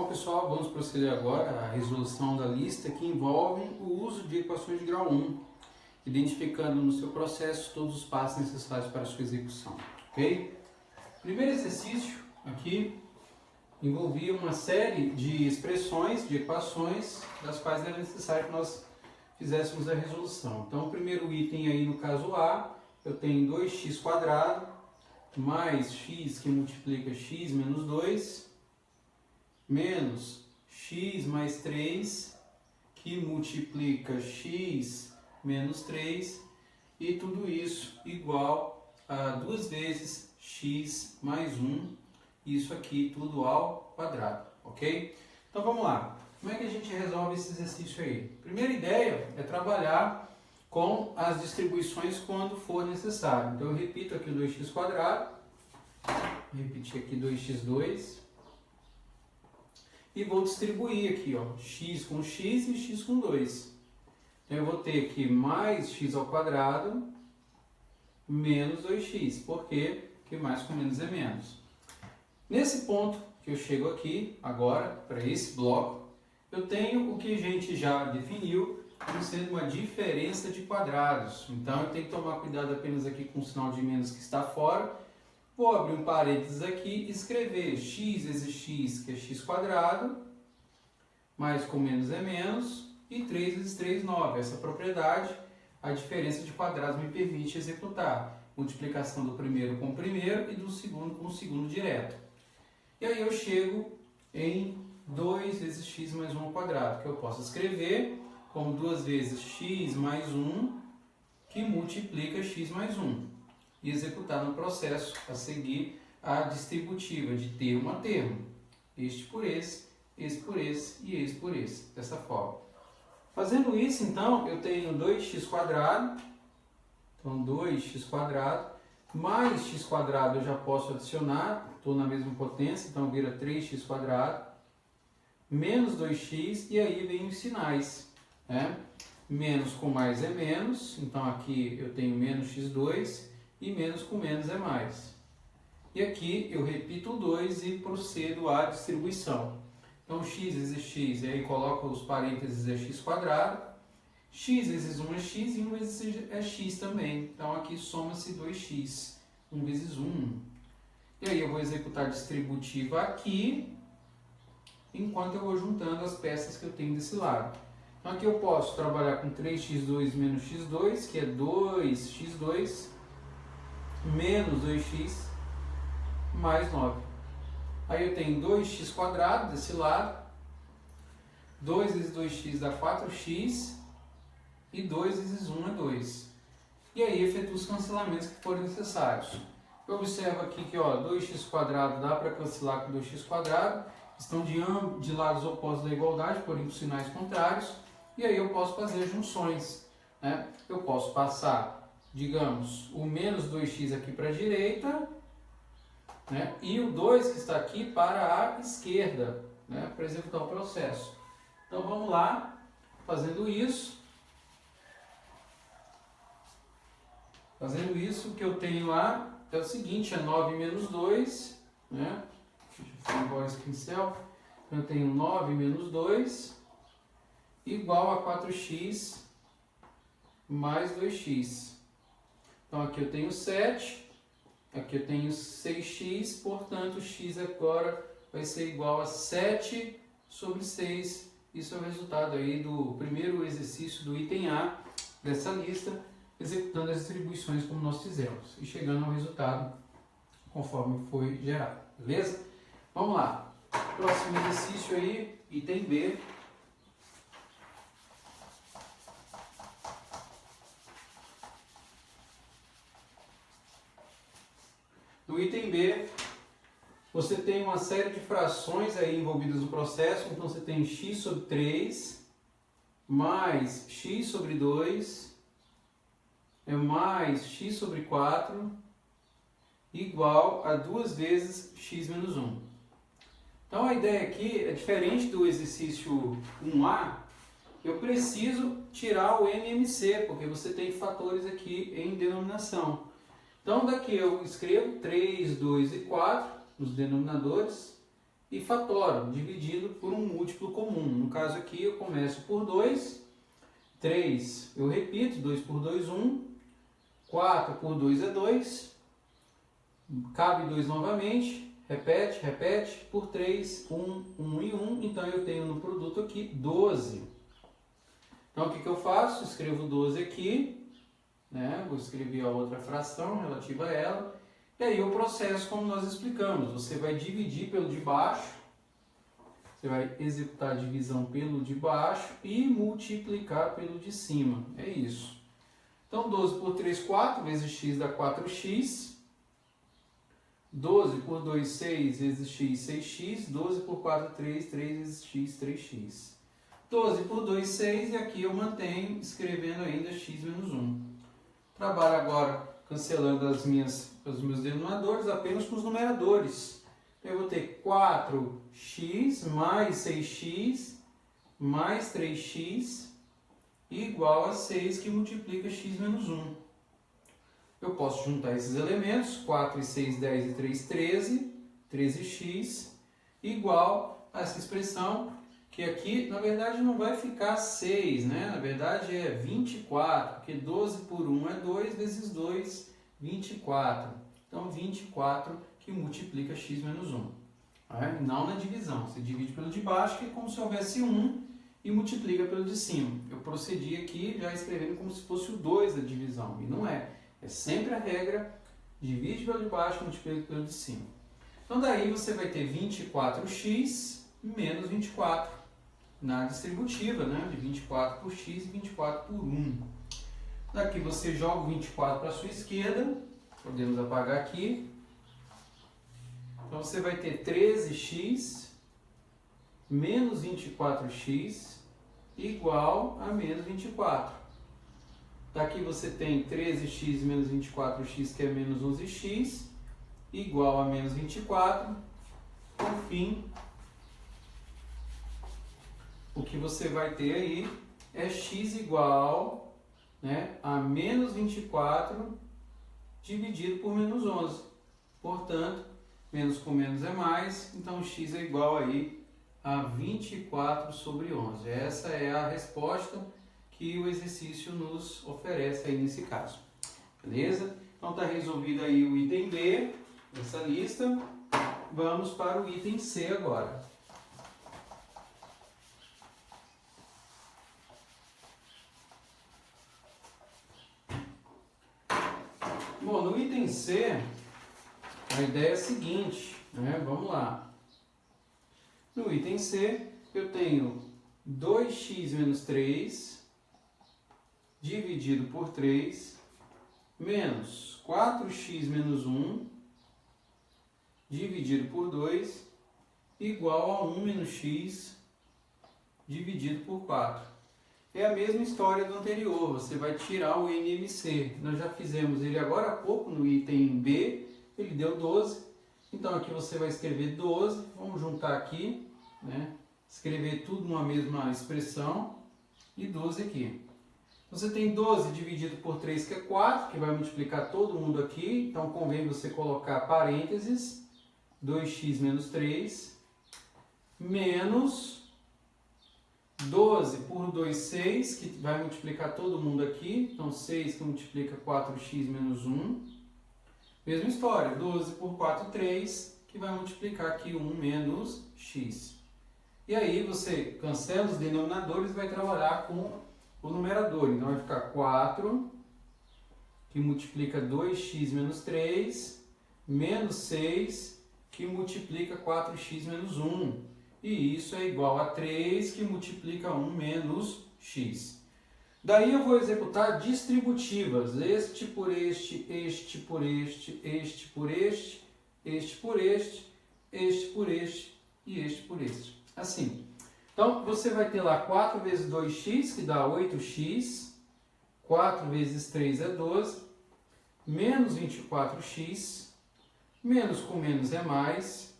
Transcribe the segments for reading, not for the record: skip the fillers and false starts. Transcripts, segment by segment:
Bom, pessoal, vamos proceder agora à resolução da lista que envolve o uso de equações de grau 1, identificando no seu processo todos os passos necessários para a sua execução, ok? Primeiro exercício aqui envolvia uma série de expressões, de equações, das quais era necessário que nós fizéssemos a resolução. Então, o primeiro item aí, no caso A, eu tenho 2x² mais x que multiplica x menos 2, menos x mais 3, que multiplica x menos 3, e tudo isso igual a 2 vezes x mais 1, isso aqui tudo ao quadrado, ok? Então vamos lá, como é que a gente resolve esse exercício aí? Primeira ideia é trabalhar com as distribuições quando for necessário. Então eu repito aqui o 2x², vou repetir aqui 2x2, e vou distribuir aqui, ó, x com x e x com 2. Então eu vou ter aqui mais x ao quadrado menos 2x. Por quê? Porque mais com menos é menos. Nesse ponto que eu chego aqui, agora, para esse bloco, eu tenho o que a gente já definiu como sendo uma diferença de quadrados. Então eu tenho que tomar cuidado apenas aqui com o sinal de menos que está fora. Vou abrir um parênteses aqui e escrever x vezes x, que é x², mais com menos é menos, e 3 vezes 3, 9. Essa propriedade, a diferença de quadrados me permite executar multiplicação do primeiro com o primeiro e do segundo com o segundo direto. E aí eu chego em 2 vezes x mais 1 ao quadrado, que eu posso escrever como 2 vezes x mais 1, que multiplica x mais 1. E executar no processo a seguir a distributiva de termo a termo. Este por esse por esse e esse por esse, dessa forma. Fazendo isso, então, eu tenho 2x², então 2x², mais x² eu já posso adicionar, estou na mesma potência, então vira 3x², menos 2x, e aí vem os sinais, né? Menos com mais é menos, então aqui eu tenho menos x2, e menos com menos é mais. E aqui eu repito o 2 e procedo à distribuição. Então x vezes x, e aí coloco os parênteses é x², x vezes 1 é x e 1 vezes é x também. Então aqui soma-se 2x, 1 vezes 1. E aí eu vou executar a distributiva aqui, enquanto eu vou juntando as peças que eu tenho desse lado. Então aqui eu posso trabalhar com 3x2 menos x2, que é 2x2, menos 2x, mais 9. Aí eu tenho 2x² desse lado, 2 vezes 2x dá 4x, e 2 vezes 1 é 2. E aí efetuo os cancelamentos que forem necessários. Eu observo aqui que, ó, 2x² dá para cancelar com 2x², estão de lados opostos da igualdade, porém com sinais contrários, e aí eu posso fazer junções, né? Eu posso passar, digamos, o menos 2x aqui para a direita, né? E o 2 que está aqui para a esquerda, né? Para executar o processo. Então vamos lá, fazendo isso. Fazendo isso, o que eu tenho lá é o seguinte, é 9 menos 2, né? Deixa eu fazer igual esse pincel. Então eu tenho 9 menos 2, igual a 4x mais 2x. Então aqui eu tenho 7, aqui eu tenho 6x, portanto x agora vai ser igual a 7 sobre 6. Isso é o resultado aí do primeiro exercício do item A dessa lista, executando as distribuições como nós fizemos e chegando ao resultado conforme foi gerado, beleza? Vamos lá, próximo exercício aí, item B. No item B, você tem uma série de frações aí envolvidas no processo, então você tem x sobre 3, mais x sobre 2, mais x sobre 4, igual a 2 vezes x menos 1. Então a ideia aqui é diferente do exercício 1A, eu preciso tirar o MMC, porque você tem fatores aqui em denominação. Então daqui eu escrevo 3, 2 e 4 nos denominadores, e fatório, dividido por um múltiplo comum. No caso aqui eu começo por 2, 3 eu repito, 2 por 2, 1, 4 por 2 é 2, cabe 2 novamente, repete, repete, por 3, 1, 1 e 1, então eu tenho no produto aqui 12. Então o que eu faço? Escrevo 12 aqui, né? Vou escrever a outra fração relativa a ela, e aí o processo como nós explicamos, você vai dividir pelo de baixo, você vai executar a divisão pelo de baixo e multiplicar pelo de cima, é isso. Então 12 por 3, 4, vezes x dá 4x, 12 por 2, 6, vezes x, 6x, 12 por 4, 3, 3 vezes x, 3x. 12 por 2, 6, e aqui eu mantenho escrevendo ainda x menos 1. Trabalho agora cancelando os meus denominadores apenas com os numeradores. Eu vou ter 4x mais 6x mais 3x igual a 6, que multiplica x menos 1. Eu posso juntar esses elementos, 4 e 6, 10 e 3, 13, 13x, igual a essa expressão, que aqui, na verdade, não vai ficar 6, né? Na verdade, é 24, porque 12 por 1 é 2, vezes 2, 24. Então, 24 que multiplica x menos 1. Não na divisão, você divide pelo de baixo, que é como se houvesse 1, e multiplica pelo de cima. Eu procedi aqui já escrevendo como se fosse o 2 da divisão, e não é. É sempre a regra, divide pelo de baixo, multiplica pelo de cima. Então, daí você vai ter 24x menos 24. Na distributiva, né, de 24 por x e 24 por 1. Daqui você joga o 24 para a sua esquerda, podemos apagar aqui. Então você vai ter 13x menos 24x igual a menos 24. Daqui você tem 13x menos 24x, que é menos 11x, igual a menos 24. Por fim, o que você vai ter aí é x igual, né, a menos 24 dividido por menos 11. Portanto, menos com menos é mais, então x é igual aí a 24 sobre 11. Essa é a resposta que o exercício nos oferece aí nesse caso. Beleza? Então está resolvido aí o item B dessa lista. Vamos para o item C agora. Bom, no item C, a ideia é a seguinte, né? Vamos lá. No item C, eu tenho 2x menos 3 dividido por 3 menos 4x menos 1 dividido por 2 igual a 1 menos x dividido por 4. É a mesma história do anterior, você vai tirar o NMC. Nós já fizemos ele agora há pouco no item B, ele deu 12. Então aqui você vai escrever 12, vamos juntar aqui, né? Escrever tudo numa mesma expressão, e 12 aqui. Você tem 12 dividido por 3, que é 4, que vai multiplicar todo mundo aqui, então convém você colocar parênteses, 2x menos 3, menos 12 por 2, 6, que vai multiplicar todo mundo aqui, então 6 que multiplica 4x menos 1. Mesma história, 12 por 4, 3, que vai multiplicar aqui 1 menos x. E aí você cancela os denominadores e vai trabalhar com o numerador. Então vai ficar 4, que multiplica 2x menos 3, menos 6, que multiplica 4x menos 1. E isso é igual a 3, que multiplica 1 menos x. Daí eu vou executar distributivas. Este por este, este por este, este por este, este por este, este por este e este por este. Assim. Então, você vai ter lá 4 vezes 2x, que dá 8x. 4 vezes 3 é 12. Menos 24x. Menos com menos é mais.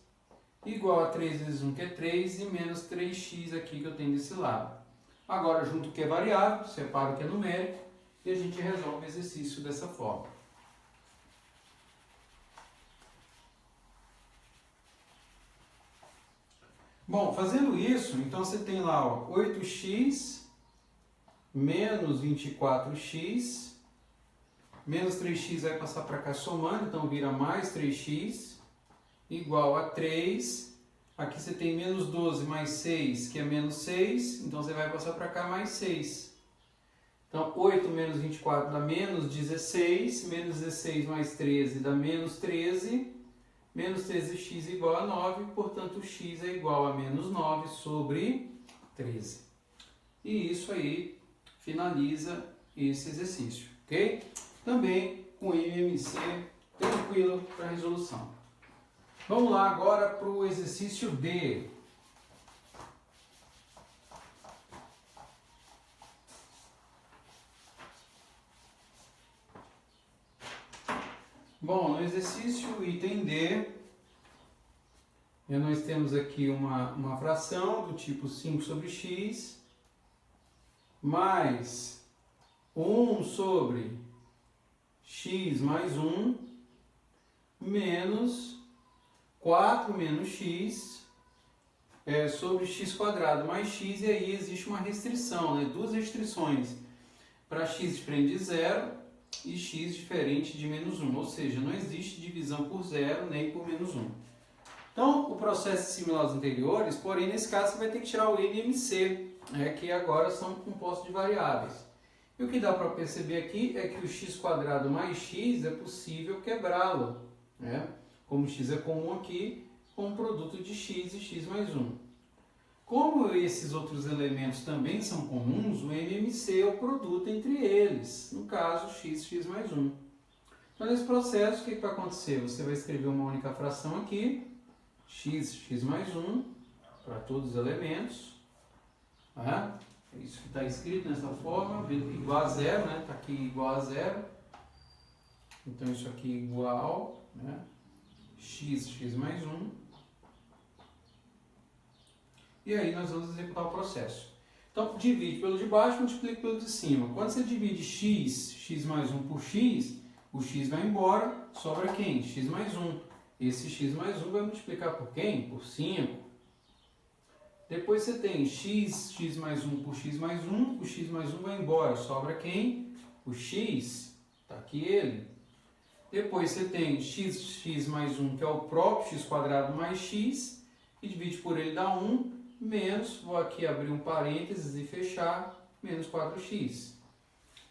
Igual a 3 vezes 1, que é 3, e menos 3x aqui que eu tenho desse lado. Agora, junto o que é variável, separa o que é numérico, e a gente resolve o exercício dessa forma. Bom, fazendo isso, então você tem lá ó, 8x menos 24x, menos 3x vai passar para cá somando, então vira mais 3x, igual a 3. Aqui você tem menos 12 mais 6, que é menos 6, então você vai passar para cá mais 6. Então, 8 menos 24 dá menos 16, menos 16 mais 13 dá menos 13, menos 13x igual a 9, portanto, x é igual a menos 9 sobre 13. E isso aí finaliza esse exercício, ok? Também com MMC tranquilo para resolução. Vamos lá agora para o exercício D. Bom, no exercício item D, nós temos aqui uma fração do tipo 5 sobre x, mais 1 sobre x mais 1, menos 4 menos x sobre x quadrado mais x, e aí existe uma restrição, né? Duas restrições, para x diferente de 0 e x diferente de menos 1, ou seja, não existe divisão por 0 nem por menos 1. Então, o processo é similar aos anteriores, porém, nesse caso, você vai ter que tirar o MMC, que agora são compostos de variáveis. E o que dá para perceber aqui é que o x quadrado mais x é possível quebrá-lo, né? Como x é comum aqui, com o produto de x e x mais 1. Como esses outros elementos também são comuns, o MMC é o produto entre eles, no caso, x, x mais 1. Então, nesse processo, o que vai acontecer? Você vai escrever uma única fração aqui, x, x mais 1, para todos os elementos. Tá? É isso que está escrito nessa forma, igual a zero, né? Está aqui igual a zero. Então, isso aqui é igual, né? X, x mais 1. E aí nós vamos executar o processo. Então, divide pelo de baixo, multiplica pelo de cima. Quando você divide x, x mais 1 por x, o x vai embora, sobra quem? X mais 1. Esse x mais 1 vai multiplicar por quem? Por 5. Depois você tem x, x mais 1 por x mais 1, o x mais 1 vai embora, sobra quem? O x, está aqui ele. Depois você tem x, x mais 1, que é o próprio x quadrado mais x, e divide por ele dá 1, menos, vou aqui abrir um parênteses e fechar, menos 4x.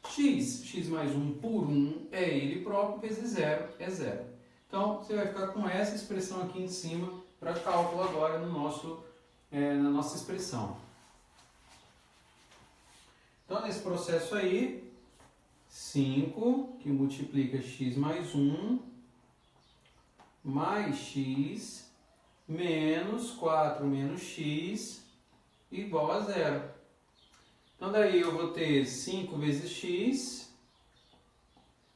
X, x mais 1 por 1 é ele próprio, vezes 0 é 0. Então, você vai ficar com essa expressão aqui em cima para cálculo agora no na nossa expressão. Então, nesse processo aí, 5, que multiplica x mais 1, mais x, menos 4 menos x, igual a 0. Então, daí eu vou ter 5 vezes x,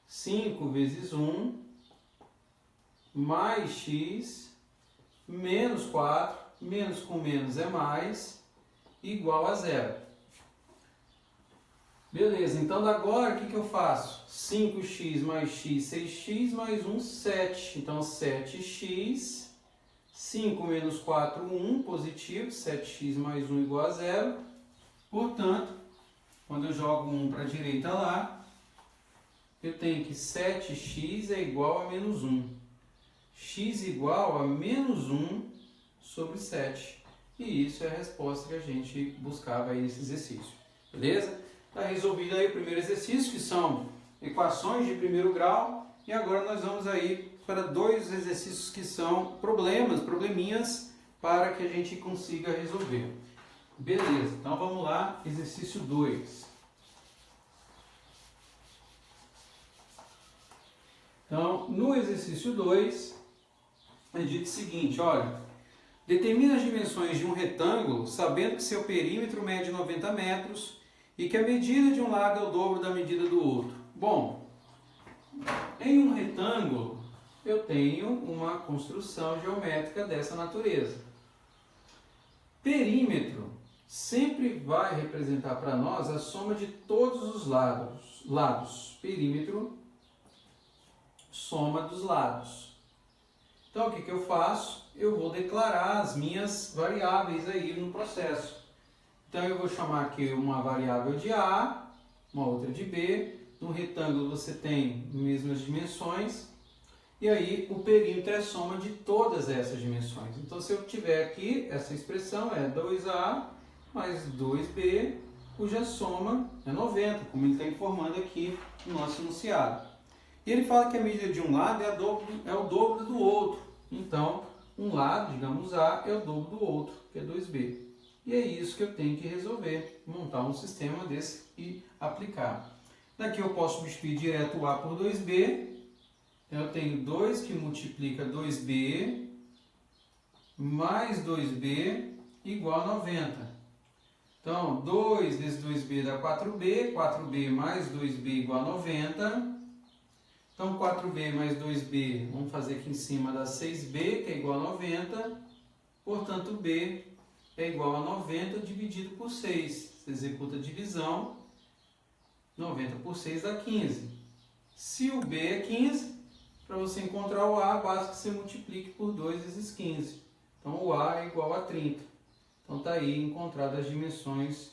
5 vezes 1, mais x, menos 4, menos com menos é mais, igual a 0. Beleza, então agora o que eu faço? 5x mais x, 6x, mais 1, 7. Então, 7x, 5 menos 4, 1, positivo, 7x mais 1 igual a 0. Portanto, quando eu jogo 1 para a direita lá, eu tenho que 7x é igual a menos 1. X igual a menos 1 sobre 7. E isso é a resposta que a gente buscava aí nesse exercício. Beleza? Está resolvido aí o primeiro exercício, que são equações de primeiro grau. E agora nós vamos aí para dois exercícios que são probleminhas, para que a gente consiga resolver. Beleza, então vamos lá, exercício 2. Então, no exercício 2, é dito o seguinte, olha, determina as dimensões de um retângulo, sabendo que seu perímetro mede 90 metros e que a medida de um lado é o dobro da medida do outro. Bom, em um retângulo, eu tenho uma construção geométrica dessa natureza. Perímetro sempre vai representar para nós a soma de todos os lados. Perímetro, soma dos lados. Então, o que eu faço? Eu vou declarar as minhas variáveis aí no processo. Então, eu vou chamar aqui uma variável de A, uma outra de B. No retângulo você tem mesmas dimensões. E aí, o perímetro é a soma de todas essas dimensões. Então, se eu tiver aqui, essa expressão é 2A mais 2B, cuja soma é 90, como ele está informando aqui no nosso enunciado. E ele fala que a medida de um lado é o dobro do outro. Então, um lado, digamos A, é o dobro do outro, que é 2B. E é isso que eu tenho que resolver, montar um sistema desse e aplicar. Daqui eu posso substituir direto o A por 2B. Então, eu tenho 2 que multiplica 2B mais 2B igual a 90. Então, 2 vezes 2B dá 4B, 4B mais 2B igual a 90. Então, 4B mais 2B, vamos fazer aqui em cima, dá 6B, que é igual a 90. Portanto, B é igual a 90 dividido por 6. Você executa a divisão, 90 por 6 dá 15. Se o B é 15, para você encontrar o A, basta que você multiplique por 2 vezes 15. Então, o A é igual a 30. Então, está aí encontradas as dimensões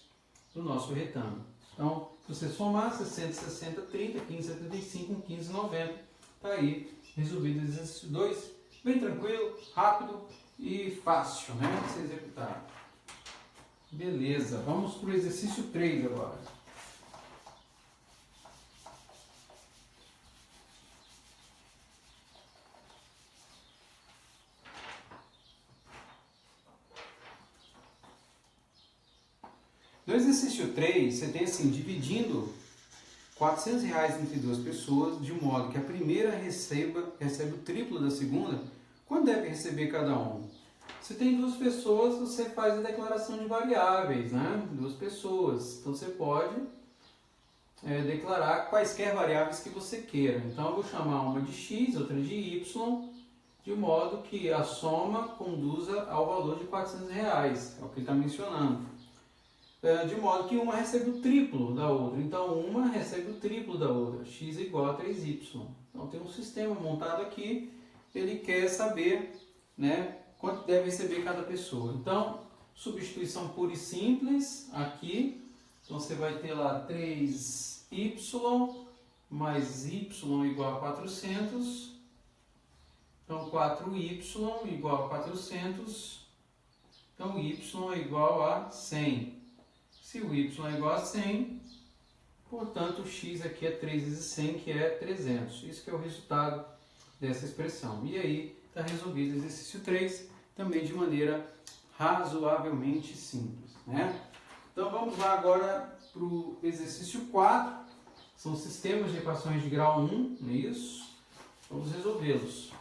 do nosso retângulo. Então, se você somar 60, 60, 30, 15, 75, 15, 90, está aí resolvido o exercício 2. Bem tranquilo, rápido e fácil, né, de ser executado. Beleza, vamos para o exercício 3 agora. No exercício 3, você tem assim, dividindo R$400 entre duas pessoas, de modo que a primeira recebe o triplo da segunda. Quanto deve receber cada um? Se tem duas pessoas, você faz a declaração de variáveis, né? Duas pessoas. Então, você pode declarar quaisquer variáveis que você queira. Então, eu vou chamar uma de x, outra de y, de modo que a soma conduza ao valor de R$400. É o que ele está mencionando. De modo que uma recebe o triplo da outra. Então, uma recebe o triplo da outra. X é igual a 3y. Então, tem um sistema montado aqui. Ele quer saber, né, quanto deve receber cada pessoa. Então, substituição pura e simples aqui. Então, você vai ter lá 3y mais y igual a 400. Então, 4y igual a 400. Então, y é igual a 100. Se o y é igual a 100, portanto, o x aqui é 3 vezes 100, que é 300. Isso que é o resultado dessa expressão. E aí, está resolvido o exercício 3, também de maneira razoavelmente simples, né? Então, vamos lá agora para o exercício 4. São sistemas de equações de grau 1, não é isso? Vamos resolvê-los.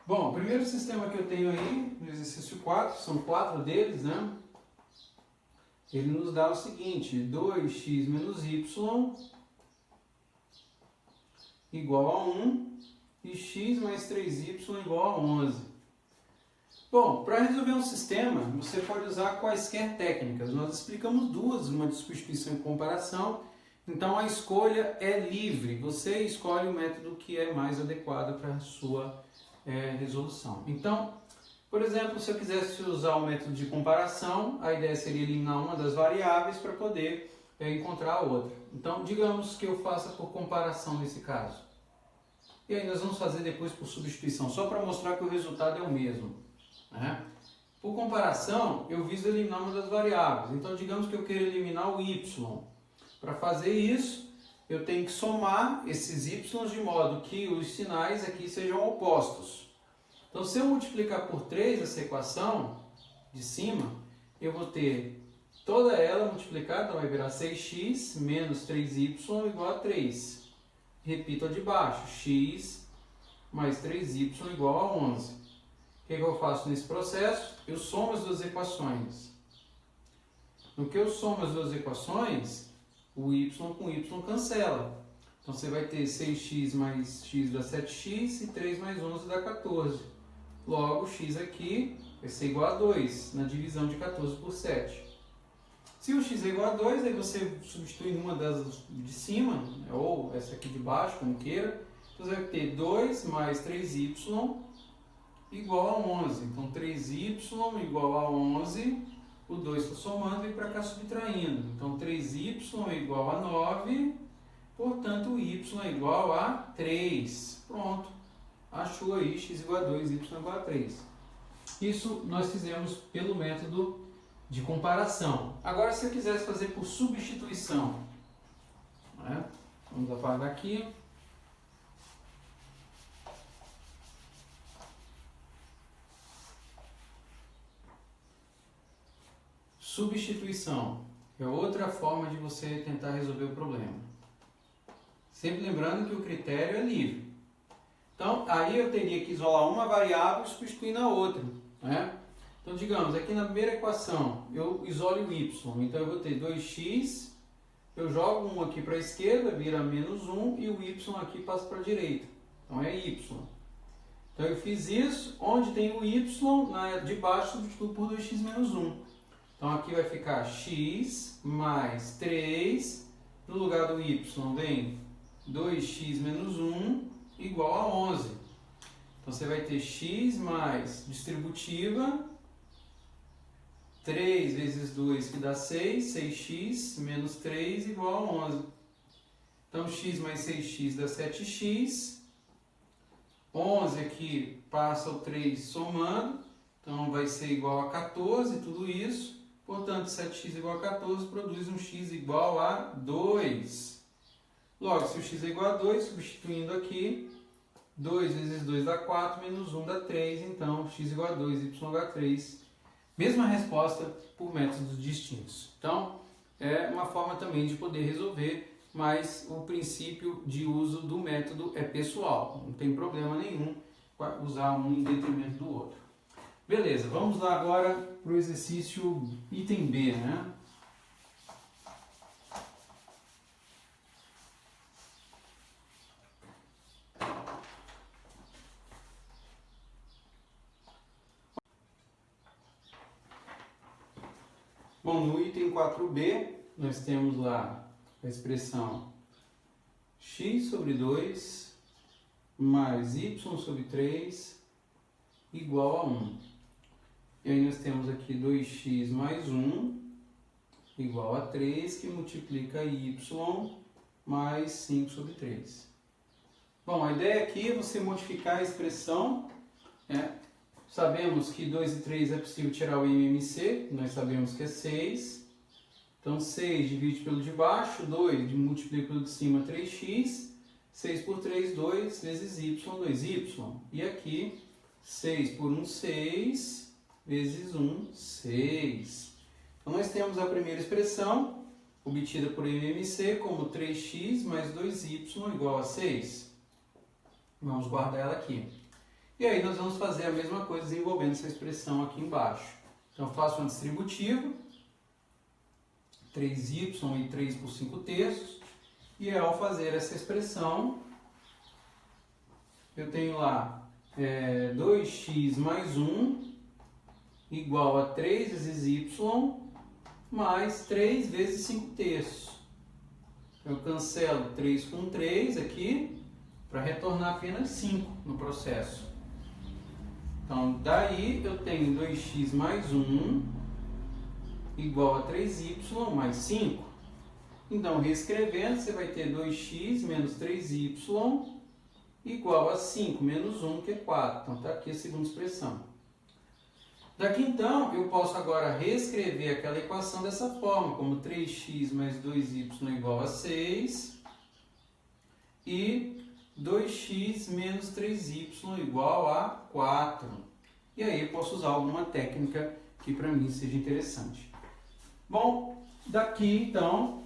Bom, o primeiro sistema que eu tenho aí, no exercício 4, são 4 deles, né? Ele nos dá o seguinte, 2x menos y igual a 1 e x mais 3y igual a 11. Bom, para resolver um sistema, você pode usar quaisquer técnicas. Nós explicamos duas, uma de substituição e comparação. Então, a escolha é livre. Você escolhe o método que é mais adequado para a sua resolução. Então, por exemplo, se eu quisesse usar o método de comparação, a ideia seria eliminar uma das variáveis para poder encontrar a outra. Então, digamos que eu faça por comparação nesse caso. E aí nós vamos fazer depois por substituição, só para mostrar que o resultado é o mesmo, né? Por comparação, eu viso eliminar uma das variáveis. Então, digamos que eu queira eliminar o y. Para fazer isso, eu tenho que somar esses y de modo que os sinais aqui sejam opostos. Então, se eu multiplicar por 3 essa equação de cima, eu vou ter toda ela multiplicada, então vai virar 6x menos 3y igual a 3. Repito a de baixo, x mais 3y igual a 11. O que eu faço nesse processo? Eu somo as duas equações. No que eu somo as duas equações, o y com y cancela. Então, você vai ter 6x mais x dá 7x e 3 mais 11 dá 14. Logo, x aqui vai ser igual a 2 na divisão de 14 por 7. Se o x é igual a 2, aí você substitui numa das de cima, ou essa aqui de baixo, como queira. Então você vai ter 2 mais 3y igual a 11. Então 3y igual a 11, o 2 está somando e para cá subtraindo. Então 3y é igual a 9, portanto o y é igual a 3. Pronto, achou aí x igual a 2, y igual a 3. Isso nós fizemos pelo método de comparação. Agora, se eu quisesse fazer por substituição, né? Vamos apagar aqui. Substituição é outra forma de você tentar resolver o problema. Sempre lembrando que o critério é livre. Então, aí eu teria que isolar uma variável e substituir na outra, né? Então, digamos, aqui na primeira equação, eu isolo o y. Então, eu vou ter 2x, eu jogo 1 aqui para a esquerda, vira menos 1, e o y aqui passa para a direita. Então, é y. Então, eu fiz isso, onde tem o y, de baixo substituo por 2x menos 1. Então, aqui vai ficar x mais 3, no lugar do y vem 2x menos 1 igual a 11. Então, você vai ter x mais distributiva, 3 vezes 2 que dá 6, 6x menos 3 igual a 11. Então, x mais 6x dá 7x. 11 aqui passa o 3 somando, então vai ser igual a 14, tudo isso. Portanto, 7x igual a 14 produz um x igual a 2. Logo, se o x é igual a 2, substituindo aqui, 2 vezes 2 dá 4, menos 1 dá 3, então x igual a 2, y igual a 3. Mesma resposta por métodos distintos. Então, é uma forma também de poder resolver, mas o princípio de uso do método é pessoal. Não tem problema nenhum usar um em detrimento do outro. Beleza, vamos lá agora para o exercício item B, né? Bom, no item 4b, nós temos lá a expressão x sobre 2 mais y sobre 3 igual a 1. E aí nós temos aqui 2x mais 1 igual a 3, que multiplica y mais 5 sobre 3. Bom, a ideia aqui é você modificar a expressão, né? Sabemos que 2 e 3 é possível tirar o MMC, nós sabemos que é 6. Então, 6 divide pelo de baixo, 2 multiplica pelo de cima, 3x. 6 por 3, 2 vezes y, 2y. E aqui, 6 por 1, 6, vezes 1, 6. Então, nós temos a primeira expressão, obtida por MMC, como 3x mais 2y igual a 6. Vamos guardar ela aqui. E aí nós vamos fazer a mesma coisa desenvolvendo essa expressão aqui embaixo. Então, eu faço uma distributiva, 3y e 3 por 5 terços, e ao fazer essa expressão, eu tenho lá 2x mais 1 igual a 3 vezes y mais 3 vezes 5 terços. Eu cancelo 3 com 3 aqui, para retornar apenas 5 no processo. Então, daí eu tenho 2x mais 1 igual a 3y mais 5. Então, reescrevendo, você vai ter 2x menos 3y igual a 5 menos 1, que é 4. Então, está aqui a segunda expressão. Daqui, então, eu posso agora reescrever aquela equação dessa forma, como 3x mais 2y igual a 6 e 2x menos 3y igual a 4. E aí eu posso usar alguma técnica que para mim seja interessante. Bom, daqui então,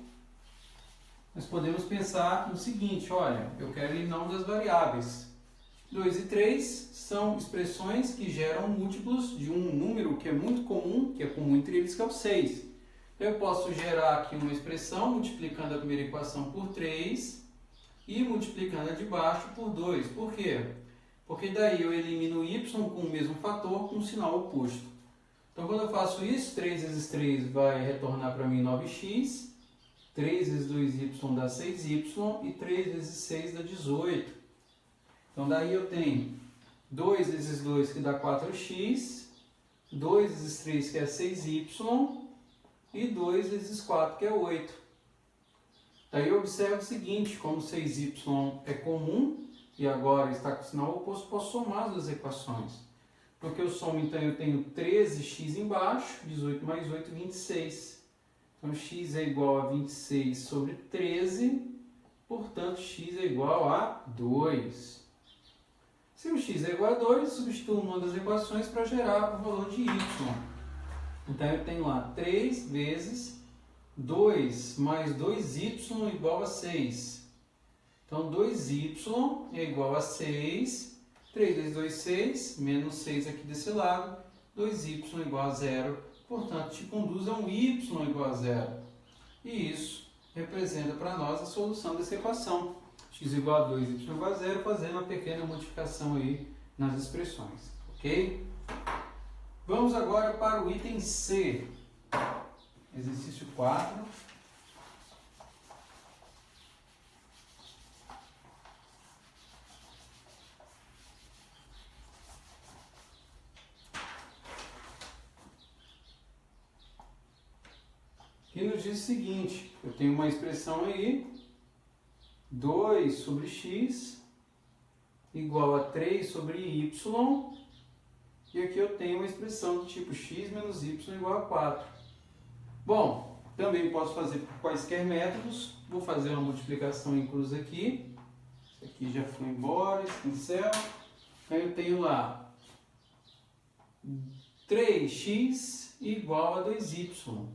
nós podemos pensar no seguinte, olha, eu quero eliminar uma das variáveis. 2 e 3 são expressões que geram múltiplos de um número que é muito comum, que é comum entre eles, que é o 6. Eu posso gerar aqui uma expressão multiplicando a primeira equação por 3 e multiplicando a de baixo por 2. Por quê? Porque daí eu elimino y com o mesmo fator com um sinal oposto. Então, quando eu faço isso, 3 vezes 3 vai retornar para mim 9x, 3 vezes 2y dá 6y e 3 vezes 6 dá 18. Então, daí eu tenho 2 vezes 2 que dá 4x, 2 vezes 3 que é 6y e 2 vezes 4 que é 8. Daí eu observo o seguinte, como 6y é comum e agora está com o sinal oposto, posso somar as duas equações. Porque eu somo, então, eu tenho 13x embaixo, 18 mais 8, 26. Então, x é igual a 26 sobre 13, portanto, x é igual a 2. Se o x é igual a 2, eu substituo uma das equações para gerar o valor de y. Então, eu tenho lá 3 vezes 2 mais 2y igual a 6. Então, 2y é igual a 6. 3 vezes 2, 6. Menos 6 aqui desse lado. 2y igual a 0. Portanto, te conduz a um y igual a 0. E isso representa para nós a solução dessa equação. X igual a 2, y igual a 0, fazendo uma pequena modificação aí nas expressões. Ok? Vamos agora para o item C. Exercício 4. Que nos diz o seguinte, eu tenho uma expressão aí, 2 sobre x igual a 3 sobre y, e aqui eu tenho uma expressão do tipo x menos y igual a 4. Bom, também posso fazer por quaisquer métodos, vou fazer uma multiplicação em cruz aqui, esse aqui já foi embora, esse pincel, aí eu tenho lá 3x igual a 2y.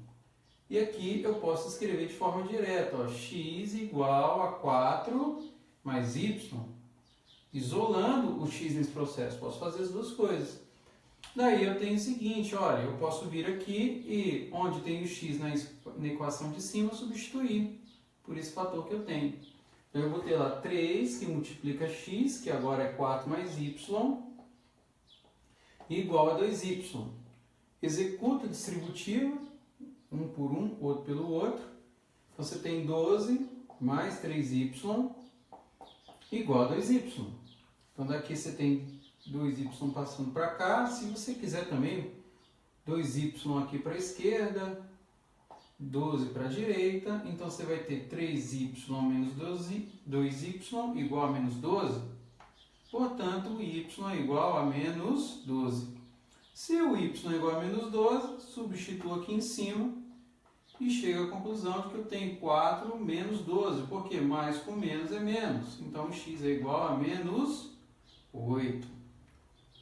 E aqui eu posso escrever de forma direta, ó, x igual a 4 mais y, isolando o x nesse processo. Posso fazer as duas coisas. Daí eu tenho o seguinte, olha, eu posso vir aqui e onde tem o x na equação de cima, substituir por esse fator que eu tenho. Então eu vou ter lá 3 que multiplica x, que agora é 4 mais y, igual a 2y. Executo a distributiva, um por um, outro pelo outro. Então, você tem 12 mais 3y igual a 2y. Então, daqui você tem 2y passando para cá. Se você quiser também, 2y aqui para a esquerda, 12 para a direita. Então, você vai ter 3y menos 2y igual a menos 12. Portanto, o y é igual a menos 12. Se o y é igual a menos 12, substituo aqui em cima e chego à conclusão de que eu tenho 4 menos 12, porque mais com menos é menos. Então, x é igual a menos 8.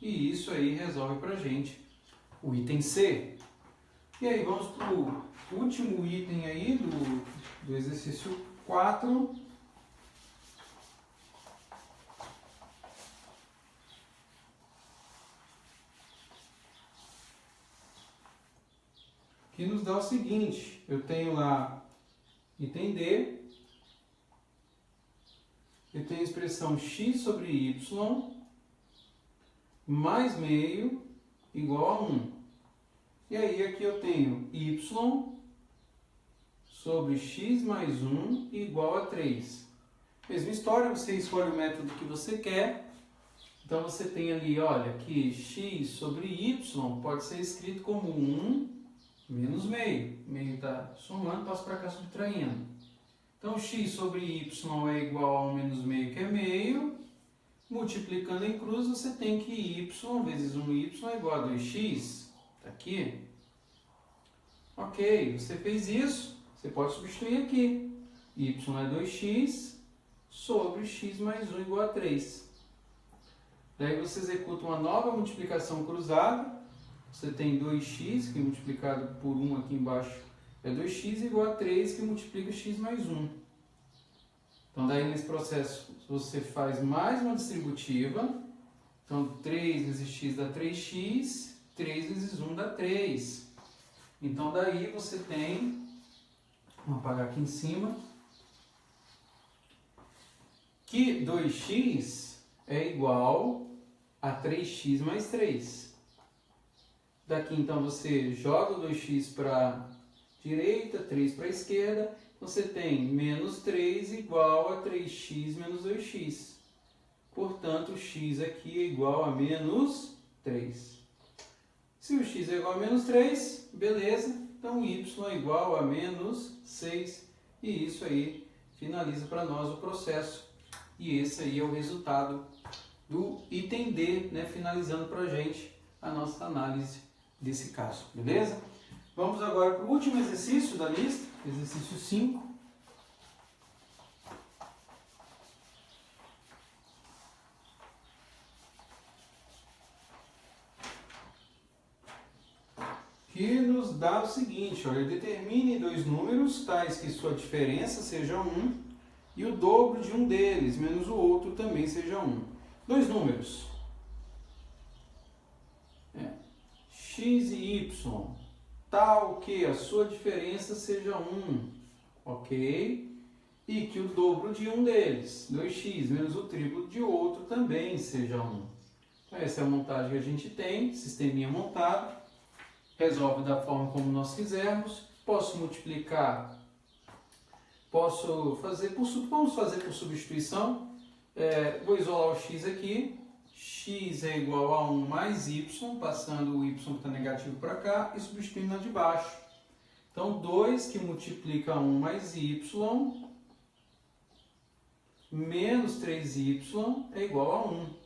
E isso aí resolve para a gente o item C. E aí, vamos para o último item aí do exercício 4. Que nos dá o seguinte, eu tenho lá item D, eu tenho a expressão x sobre y mais meio igual a 1. E aí aqui eu tenho y sobre x mais 1 igual a 3. Mesma história, você escolhe o método que você quer. Então você tem ali, olha, que x sobre y pode ser escrito como 1 menos meio. Meio está somando, passo para cá subtraindo. Então, x sobre y é igual a 1 menos meio, que é meio. Multiplicando em cruz, você tem que y vezes 1y é igual a 2x. Está aqui. Ok, você fez isso. Você pode substituir aqui. Y é 2x sobre x mais 1 igual a 3. Daí você executa uma nova multiplicação cruzada. Você tem 2x, que multiplicado por 1 aqui embaixo é 2x, igual a 3, que multiplica x mais 1. Então, daí nesse processo, você faz mais uma distributiva. Então, 3 vezes x dá 3x, 3 vezes 1 dá 3. Então, daí você tem, vamos apagar aqui em cima, que 2x é igual a 3x mais 3. Daqui então você joga o 2x para a direita, 3 para a esquerda. Você tem menos 3 igual a 3x menos 2x. Portanto, o x aqui é igual a menos 3. Se o x é igual a menos 3, beleza. Então, y é igual a menos 6. E isso aí finaliza para nós o processo. E esse aí é o resultado do item D, né? Finalizando para a gente a nossa análise desse caso, beleza? Vamos agora para o último exercício da lista, exercício 5. Que nos dá o seguinte, olha, determine dois números tais que sua diferença seja 1 e o dobro de um deles, menos o outro também seja 1. Dois números, x e y, tal que a sua diferença seja 1, ok? E que o dobro de um deles, 2x, menos o triplo de outro também seja 1. Então, essa é a montagem que a gente tem, sisteminha montado. Resolve da forma como nós quisermos. Posso multiplicar, posso fazer vamos fazer por substituição. Vou isolar o x aqui. X é igual a 1 mais y, passando o y que está negativo para cá e substituindo na de baixo. Então, 2 que multiplica 1 mais y menos 3y é igual a 1.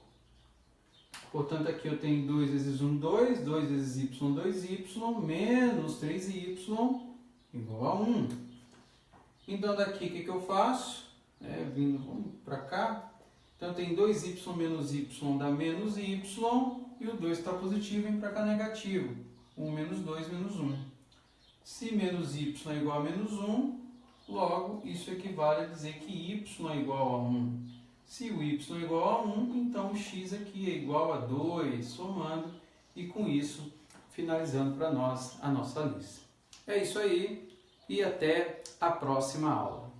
Portanto, aqui eu tenho 2 vezes 1, 2, 2 vezes y, 2y, menos 3y igual a 1. Então, daqui o que eu faço? Vamos para cá. Então, tem 2y menos y dá menos y, e o 2 está positivo, vem para cá negativo. 1 menos 2 menos 1. Se menos y é igual a menos 1, logo isso equivale a dizer que y é igual a 1. Se o y é igual a 1, então o x aqui é igual a 2, somando, e com isso, finalizando para nós a nossa lista. É isso aí, e até a próxima aula.